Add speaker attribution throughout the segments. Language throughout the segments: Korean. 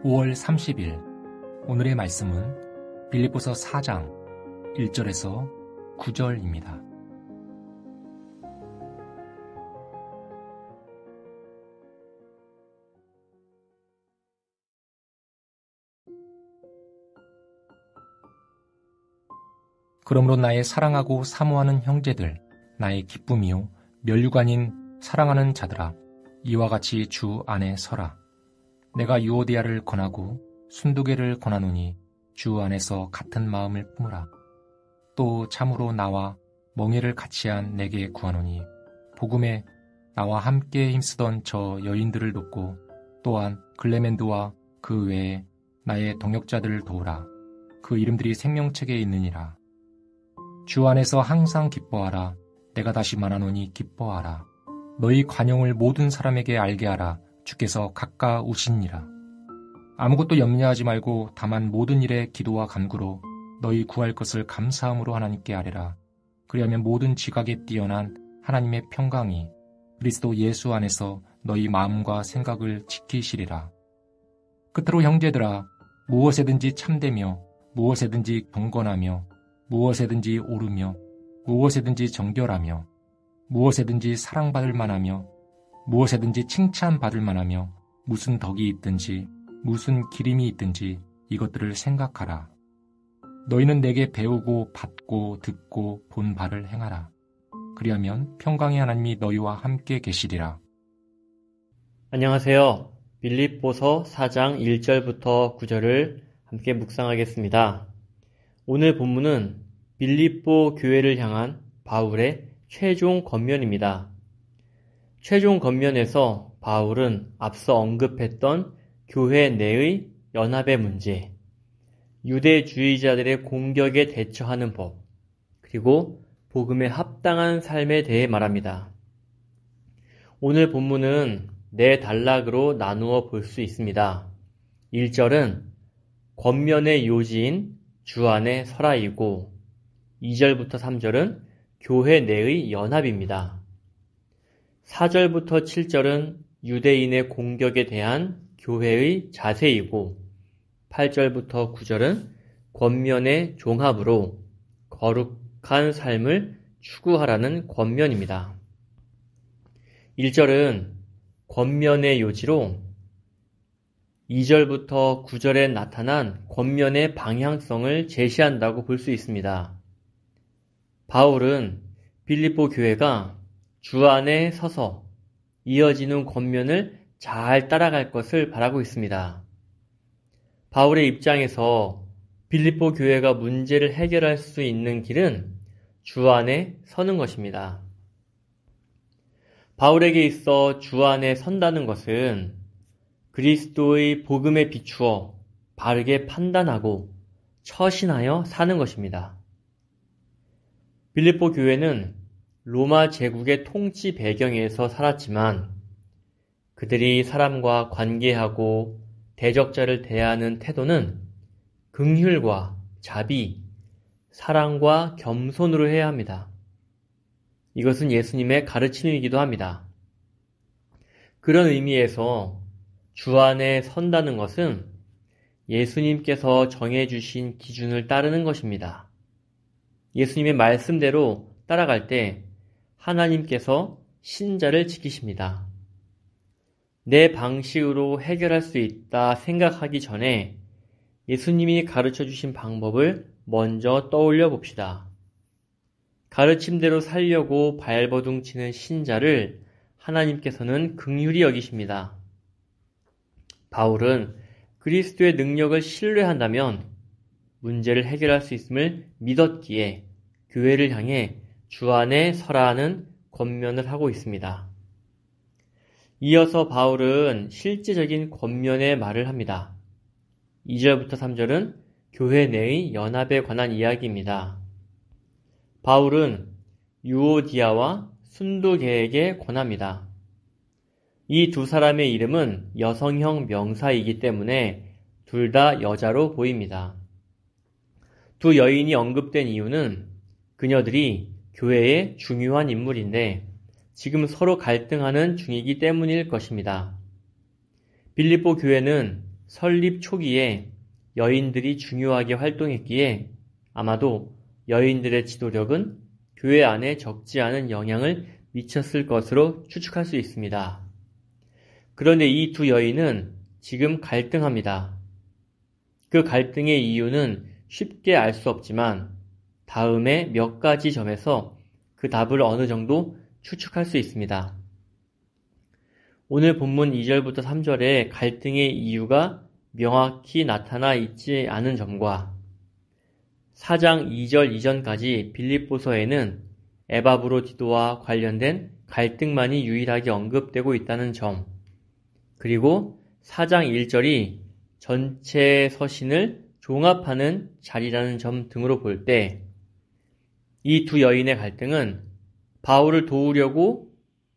Speaker 1: 5월 30일 오늘의 말씀은 빌립보서 4장 1절에서 9절입니다. 그러므로 나의 사랑하고 사모하는 형제들, 나의 기쁨이요 면류관인 사랑하는 자들아, 이와 같이 주 안에 서라. 내가 유오디아를 권하고 순두개를 권하노니 주 안에서 같은 마음을 품으라. 또 참으로 나와 멍에를 같이한 내게 구하노니 복음에 나와 함께 힘쓰던 저 여인들을 돕고 또한 글레멘드와 그 외에 나의 동역자들을 도우라. 그 이름들이 생명책에 있느니라. 주 안에서 항상 기뻐하라. 내가 다시 말하노니 기뻐하라. 너희 관용을 모든 사람에게 알게 하라. 주께서 가까우시니라. 아무것도 염려하지 말고 다만 모든 일에 기도와 간구로 너희 구할 것을 감사함으로 하나님께 아뢰라. 그리하면 모든 지각에 뛰어난 하나님의 평강이 그리스도 예수 안에서 너희 마음과 생각을 지키시리라. 끝으로 형제들아, 무엇에든지 참되며 무엇에든지 경건하며 무엇에든지 옳으며 무엇에든지 정결하며 무엇에든지 사랑받을 만하며 무엇에든지 칭찬받을 만하며 무슨 덕이 있든지 무슨 기림이 있든지 이것들을 생각하라. 너희는 내게 배우고 받고 듣고 본 바를 행하라. 그리하면 평강의 하나님이 너희와 함께 계시리라.
Speaker 2: 안녕하세요. 빌립보서 4장 1절부터 9절을 함께 묵상하겠습니다. 오늘 본문은 빌립보 교회를 향한 바울의 최종 권면입니다. 최종 권면에서 바울은 앞서 언급했던 교회 내의 연합의 문제, 유대주의자들의 공격에 대처하는 법, 그리고 복음에 합당한 삶에 대해 말합니다. 오늘 본문은 네 단락으로 나누어 볼 수 있습니다. 1절은 권면의 요지인 주 안에 설아이고 2절부터 3절은 교회 내의 연합입니다. 4절부터 7절은 유대인의 공격에 대한 교회의 자세이고 8절부터 9절은 권면의 종합으로 거룩한 삶을 추구하라는 권면입니다. 1절은 권면의 요지로 2절부터 9절에 나타난 권면의 방향성을 제시한다고 볼 수 있습니다. 바울은 빌립보 교회가 주 안에 서서 이어지는 권면을 잘 따라갈 것을 바라고 있습니다. 바울의 입장에서 빌립보 교회가 문제를 해결할 수 있는 길은 주 안에 서는 것입니다. 바울에게 있어 주 안에 선다는 것은 그리스도의 복음에 비추어 바르게 판단하고 처신하여 사는 것입니다. 빌립보 교회는 로마 제국의 통치 배경에서 살았지만 그들이 사람과 관계하고 대적자를 대하는 태도는 긍휼과 자비, 사랑과 겸손으로 해야 합니다. 이것은 예수님의 가르침이기도 합니다. 그런 의미에서 주 안에 선다는 것은 예수님께서 정해주신 기준을 따르는 것입니다. 예수님의 말씀대로 따라갈 때 하나님께서 신자를 지키십니다. 내 방식으로 해결할 수 있다 생각하기 전에 예수님이 가르쳐 주신 방법을 먼저 떠올려 봅시다. 가르침대로 살려고 발버둥치는 신자를 하나님께서는 긍휼히 여기십니다. 바울은 그리스도의 능력을 신뢰한다면 문제를 해결할 수 있음을 믿었기에 교회를 향해 주 안에 서라는 권면을 하고 있습니다. 이어서 바울은 실제적인 권면의 말을 합니다. 2절부터 3절은 교회 내의 연합에 관한 이야기입니다. 바울은 유오디아와 순두개에게 권합니다. 이 두 사람의 이름은 여성형 명사이기 때문에 둘 다 여자로 보입니다. 두 여인이 언급된 이유는 그녀들이 교회의 중요한 인물인데 지금 서로 갈등하는 중이기 때문일 것입니다. 빌립보 교회는 설립 초기에 여인들이 중요하게 활동했기에 아마도 여인들의 지도력은 교회 안에 적지 않은 영향을 미쳤을 것으로 추측할 수 있습니다. 그런데 이 두 여인은 지금 갈등합니다. 그 갈등의 이유는 쉽게 알 수 없지만 다음에 몇 가지 점에서 그 답을 어느 정도 추측할 수 있습니다. 오늘 본문 2절부터 3절에 갈등의 이유가 명확히 나타나 있지 않은 점과 4장 2절 이전까지 빌립보서에는 에바브로디도와 관련된 갈등만이 유일하게 언급되고 있다는 점, 그리고 4장 1절이 전체 서신을 종합하는 자리라는 점 등으로 볼 때 이 두 여인의 갈등은 바울을 도우려고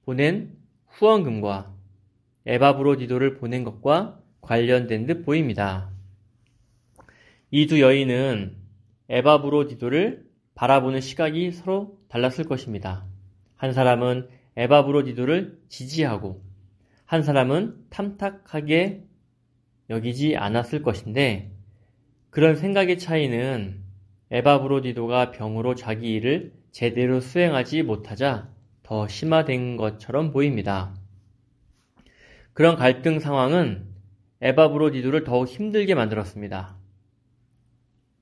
Speaker 2: 보낸 후원금과 에바브로디도를 보낸 것과 관련된 듯 보입니다. 이 두 여인은 에바브로디도를 바라보는 시각이 서로 달랐을 것입니다. 한 사람은 에바브로디도를 지지하고 한 사람은 탐탁하게 여기지 않았을 것인데 그런 생각의 차이는 에바브로디도가 병으로 자기 일을 제대로 수행하지 못하자 더 심화된 것처럼 보입니다. 그런 갈등 상황은 에바브로디도를 더욱 힘들게 만들었습니다.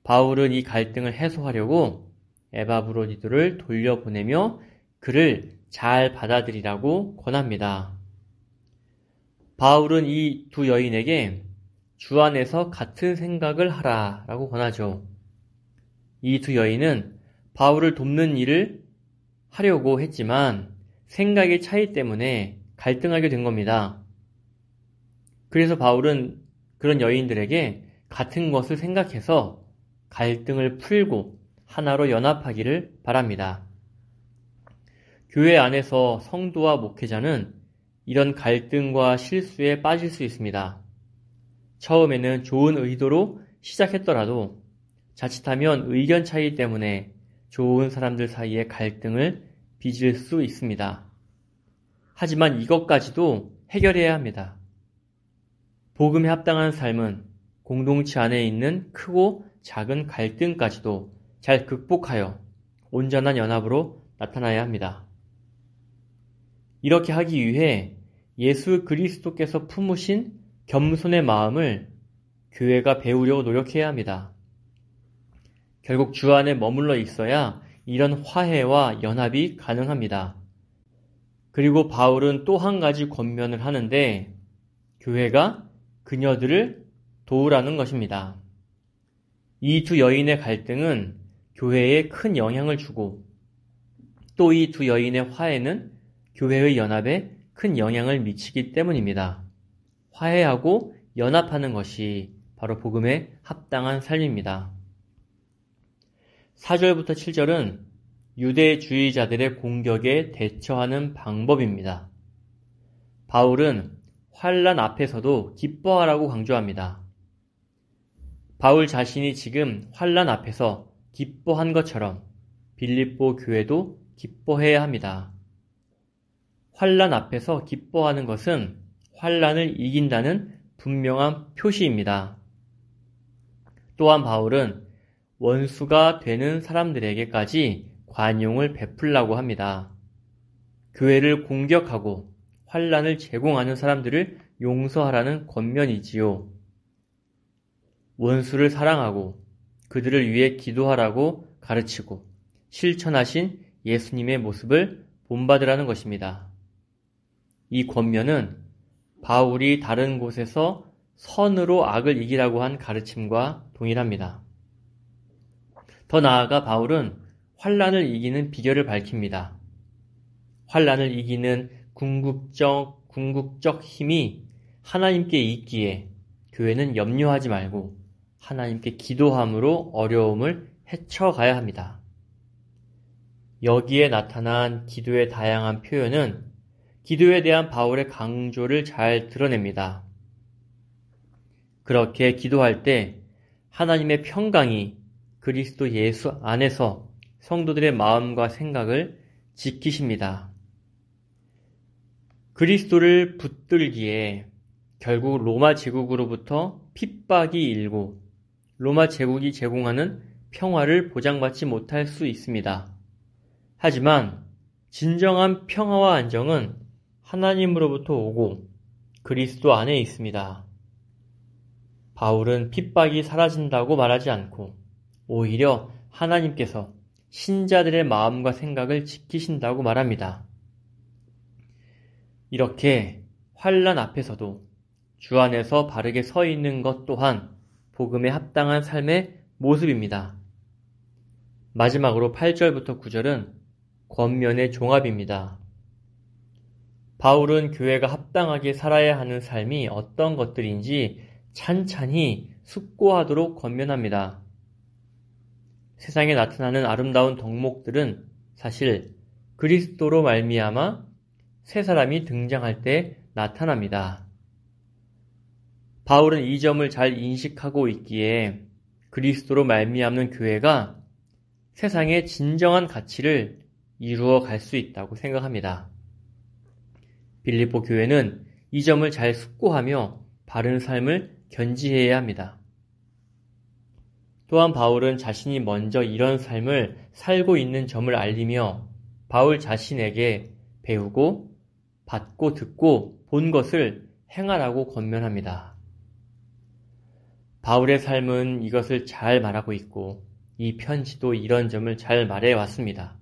Speaker 2: 바울은 이 갈등을 해소하려고 에바브로디도를 돌려보내며 그를 잘 받아들이라고 권합니다. 바울은 이 두 여인에게 주 안에서 같은 생각을 하라라고 권하죠. 이 두 여인은 바울을 돕는 일을 하려고 했지만 생각의 차이 때문에 갈등하게 된 겁니다. 그래서 바울은 그런 여인들에게 같은 것을 생각해서 갈등을 풀고 하나로 연합하기를 바랍니다. 교회 안에서 성도와 목회자는 이런 갈등과 실수에 빠질 수 있습니다. 처음에는 좋은 의도로 시작했더라도 자칫하면 의견 차이 때문에 좋은 사람들 사이에 갈등을 빚을 수 있습니다. 하지만 이것까지도 해결해야 합니다. 복음에 합당한 삶은 공동체 안에 있는 크고 작은 갈등까지도 잘 극복하여 온전한 연합으로 나타나야 합니다. 이렇게 하기 위해 예수 그리스도께서 품으신 겸손의 마음을 교회가 배우려고 노력해야 합니다. 결국 주 안에 머물러 있어야 이런 화해와 연합이 가능합니다. 그리고 바울은 또 한 가지 권면을 하는데 교회가 그녀들을 도우라는 것입니다. 이 두 여인의 갈등은 교회에 큰 영향을 주고 또 이 두 여인의 화해는 교회의 연합에 큰 영향을 미치기 때문입니다. 화해하고 연합하는 것이 바로 복음에 합당한 삶입니다. 4절부터 7절은 유대주의자들의 공격에 대처하는 방법입니다. 바울은 환난 앞에서도 기뻐하라고 강조합니다. 바울 자신이 지금 환난 앞에서 기뻐한 것처럼 빌립보 교회도 기뻐해야 합니다. 환난 앞에서 기뻐하는 것은 환난을 이긴다는 분명한 표시입니다. 또한 바울은 원수가 되는 사람들에게까지 관용을 베풀라고 합니다. 교회를 공격하고 환난을 제공하는 사람들을 용서하라는 권면이지요. 원수를 사랑하고 그들을 위해 기도하라고 가르치고 실천하신 예수님의 모습을 본받으라는 것입니다. 이 권면은 바울이 다른 곳에서 선으로 악을 이기라고 한 가르침과 동일합니다. 더 나아가 바울은 환난을 이기는 비결을 밝힙니다. 환난을 이기는 궁극적 힘이 하나님께 있기에 교회는 염려하지 말고 하나님께 기도함으로 어려움을 헤쳐가야 합니다. 여기에 나타난 기도의 다양한 표현은 기도에 대한 바울의 강조를 잘 드러냅니다. 그렇게 기도할 때 하나님의 평강이 그리스도 예수 안에서 성도들의 마음과 생각을 지키십니다. 그리스도를 붙들기에 결국 로마 제국으로부터 핍박이 일고 로마 제국이 제공하는 평화를 보장받지 못할 수 있습니다. 하지만 진정한 평화와 안정은 하나님으로부터 오고 그리스도 안에 있습니다. 바울은 핍박이 사라진다고 말하지 않고 오히려 하나님께서 신자들의 마음과 생각을 지키신다고 말합니다. 이렇게 환난 앞에서도 주 안에서 바르게 서 있는 것 또한 복음에 합당한 삶의 모습입니다. 마지막으로 8절부터 9절은 권면의 종합입니다. 바울은 교회가 합당하게 살아야 하는 삶이 어떤 것들인지 찬찬히 숙고하도록 권면합니다. 세상에 나타나는 아름다운 덕목들은 사실 그리스도로 말미암아 새 사람이 등장할 때 나타납니다. 바울은 이 점을 잘 인식하고 있기에 그리스도로 말미암는 교회가 세상의 진정한 가치를 이루어 갈 수 있다고 생각합니다. 빌립보 교회는 이 점을 잘 숙고하며 바른 삶을 견지해야 합니다. 또한 바울은 자신이 먼저 이런 삶을 살고 있는 점을 알리며 바울 자신에게 배우고 받고 듣고 본 것을 행하라고 권면합니다. 바울의 삶은 이것을 잘 말하고 있고 이 편지도 이런 점을 잘 말해왔습니다.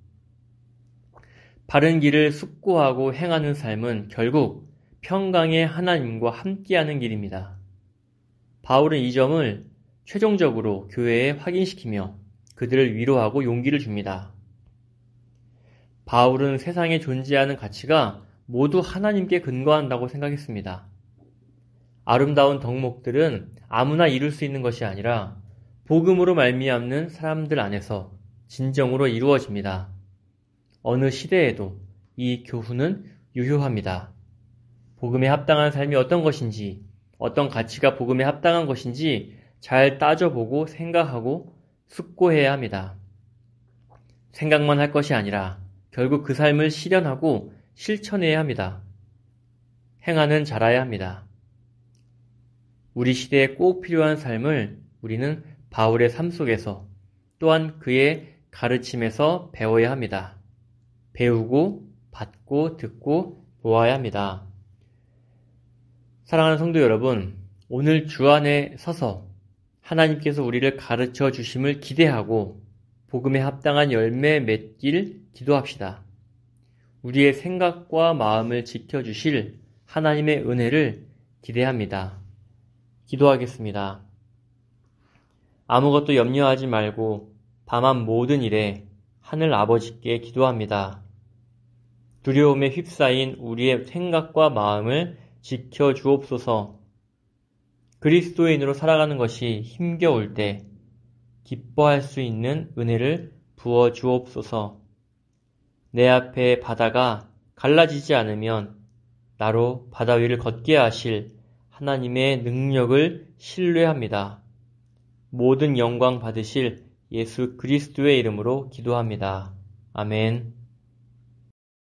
Speaker 2: 바른 길을 숙고하고 행하는 삶은 결국 평강의 하나님과 함께하는 길입니다. 바울은 이 점을 최종적으로 교회에 확인시키며 그들을 위로하고 용기를 줍니다. 바울은 세상에 존재하는 가치가 모두 하나님께 근거한다고 생각했습니다. 아름다운 덕목들은 아무나 이룰 수 있는 것이 아니라 복음으로 말미암는 사람들 안에서 진정으로 이루어집니다. 어느 시대에도 이 교훈은 유효합니다. 복음에 합당한 삶이 어떤 것인지, 어떤 가치가 복음에 합당한 것인지 잘 따져보고 생각하고 숙고해야 합니다. 생각만 할 것이 아니라 결국 그 삶을 실현하고 실천해야 합니다. 행하는 자라야 합니다. 우리 시대에 꼭 필요한 삶을 우리는 바울의 삶 속에서 또한 그의 가르침에서 배워야 합니다. 배우고 받고 듣고 보아야 합니다. 사랑하는 성도 여러분, 오늘 주 안에 서서 하나님께서 우리를 가르쳐 주심을 기대하고 복음에 합당한 열매 맺길 기도합시다. 우리의 생각과 마음을 지켜주실 하나님의 은혜를 기대합니다. 기도하겠습니다. 아무것도 염려하지 말고 다만 모든 일에 하늘 아버지께 기도합니다. 두려움에 휩싸인 우리의 생각과 마음을 지켜주옵소서. 그리스도인으로 살아가는 것이 힘겨울 때 기뻐할 수 있는 은혜를 부어주옵소서. 내 앞에 바다가 갈라지지 않으면 나로 바다 위를 걷게 하실 하나님의 능력을 신뢰합니다. 모든 영광 받으실 예수 그리스도의 이름으로 기도합니다. 아멘.